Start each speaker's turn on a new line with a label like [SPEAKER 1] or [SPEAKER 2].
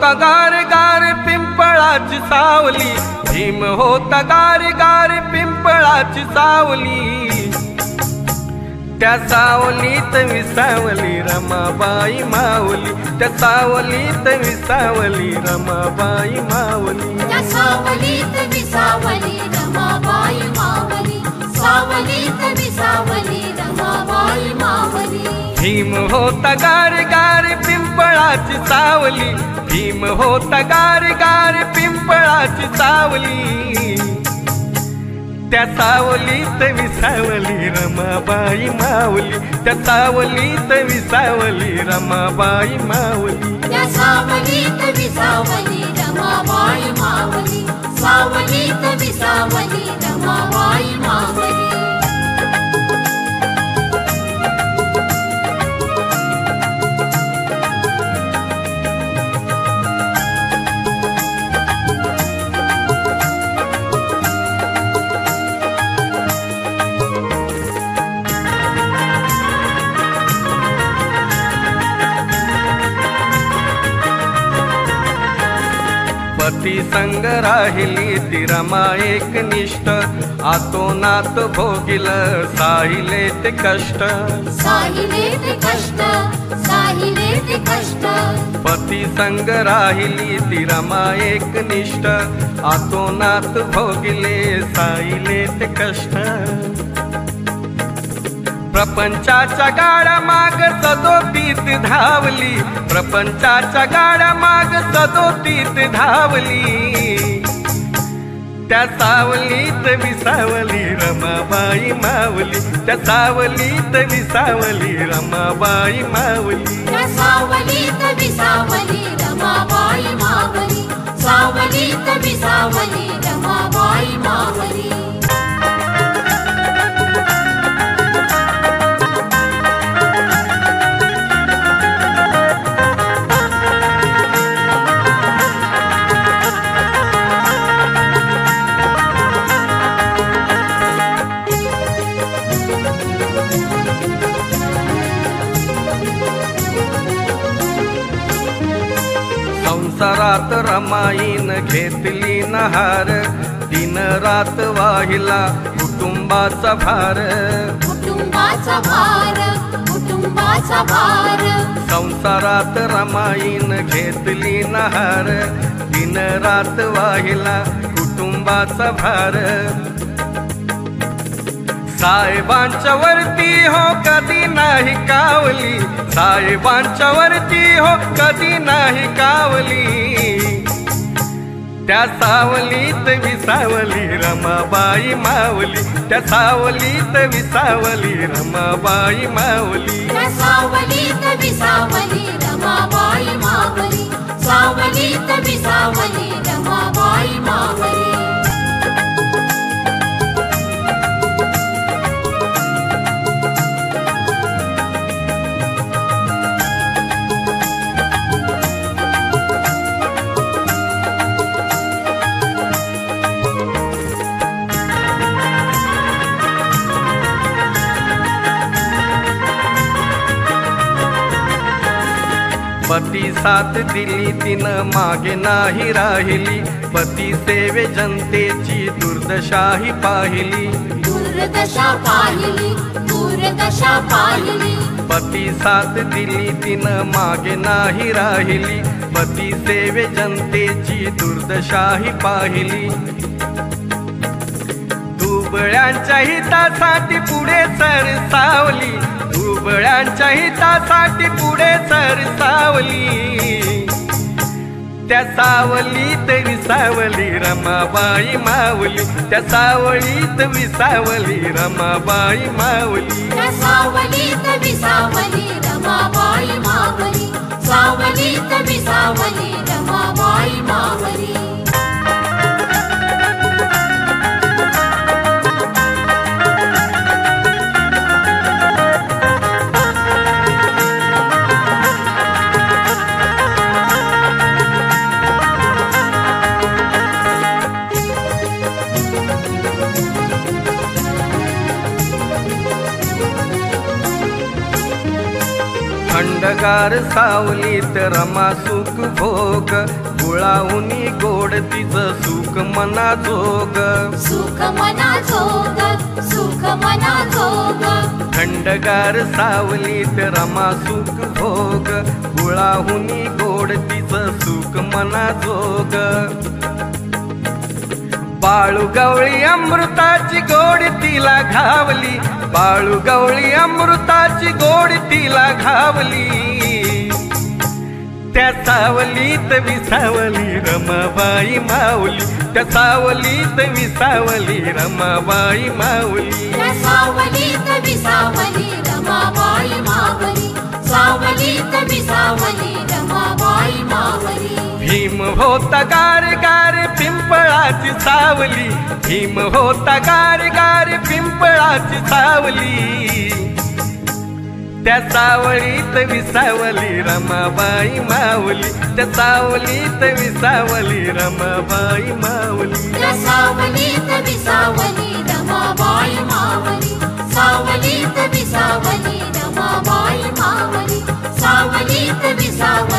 [SPEAKER 1] होता गार गार पिंपळाची सावली, भीम होता गार गार पिंपळाची सावली, त्या सावलीत विसावली रमाबाई माऊली, त्या सावलीत विसावली रमाबाई माऊली,
[SPEAKER 2] त्या सावलीत विसावली रमाबाई माऊली, सावलीत विसावली रमाबाई माऊली।
[SPEAKER 1] भीम होता गार गार पिंपळाची सावली, भीम होता गार गार पिंपळाची सावली, त्या सावलीत विसावली रमाबाई माऊली, त्या सावलीत विसावली रमाबाई माऊली,
[SPEAKER 2] त्या सावलीत विसावली रमाबाई माऊली, सावलीत विसावली रमाबाई माऊली।
[SPEAKER 1] पती संग राहिली ती रमा एकनिष्ठ, आतोनात भोगिल साहिले ते कष्ट,
[SPEAKER 2] साहिले ते कष्ट, साहिले ते कष्ट।
[SPEAKER 1] पती संग राहिली ती रमा एकनिष्ठ, आतोनात भोगिले साहिले ते कष्ट, प्रपंचाच्या गाड्या माग सदोतीत धावली, प्रपंचाच्या गाड्या माग सदोतीत धावली, त्या सावलीत विसावली रमाबाई माऊली, त्या सावलीत विसावली रमाबाई माऊली,
[SPEAKER 2] त्या सावलीत विसावली रमाबाई माऊली, सावलीत विसावली रमाबाई माऊली।
[SPEAKER 1] संसारात रमाईन घेतली नहार, दिन रात वाहिला कुटुंबाचा भार,
[SPEAKER 2] कुटुंबाचा भार, कुटुंबाचा भार।
[SPEAKER 1] संसारात रमाईन घेतली नहार, दिन रात वाहिला कुटुंबाचा भार, साहेबांच्या वरती हो कधी नाही कावली, साहेबांच्या वरती हो कधी नाही कावली, त्या सावलीत विसावली रमाबाई माऊली, त्या सावलीत विसावली रमाबाई माऊली,
[SPEAKER 2] त्या सावलीत विसावली रमाबाई माऊली, सावलीत विसावली रमाबाई माऊली।
[SPEAKER 1] पती साथ दिली तिनं मागे नाही राहिली, पती सेवे जनतेची दुर्दशाही पाहिली,
[SPEAKER 2] दुर्दशा पाहिली, दुर्दशा पाहिली।
[SPEAKER 1] पती साथ दिली तिनं मागे नाही राहिली, पती सेवे जनतेची दुर्दशाही पाहिली, दुबळ्यांच्या हितासाठी पुढे सरसावली, दुबळ्यांच्या हितासाठी पुढे सरसावली, त्या सावलीत विसावली रमाबाई माऊली, त्या सावलीत विसावली रमाबाई माऊली,
[SPEAKER 2] त्या सावलीत विसावली रमाबाई माऊली, सावलीत विसावली रमाबाई माऊली।
[SPEAKER 1] थंडगार सावलीत रमा सुख भोग गुळाहुनी गोड तिचं सुख मना जोग
[SPEAKER 2] सुख मना जोग सुख मना जोग
[SPEAKER 1] थंडगार सावलीत रमा सुख भोग गुळाहुनी गोड तिचं सुख मना जोग बाळूगवळी अमृताची गोड तिला घावली बाळूगवळी अमृताची गोड तिला घावली त्या सावलीत विसावली रमाबाई माऊली त्या सावलीत विसावली रमाबाई माऊली
[SPEAKER 2] त्या सावलीत विसावली रमाबाई मावली सावलीत विसावली रमाबाई मावली
[SPEAKER 1] भीम होता गार गार पिंपळाची सावली भीम होता गार गार पिंपळाची सावली त्या सावलीत विसावली रमाबाई माऊली त्या सावलीत विसावली रमाबाई माऊली
[SPEAKER 2] त्या सावलीत विसावली रमाबाई मावली सावलीत विसावली रमाबाई मावली सावलीत विसावली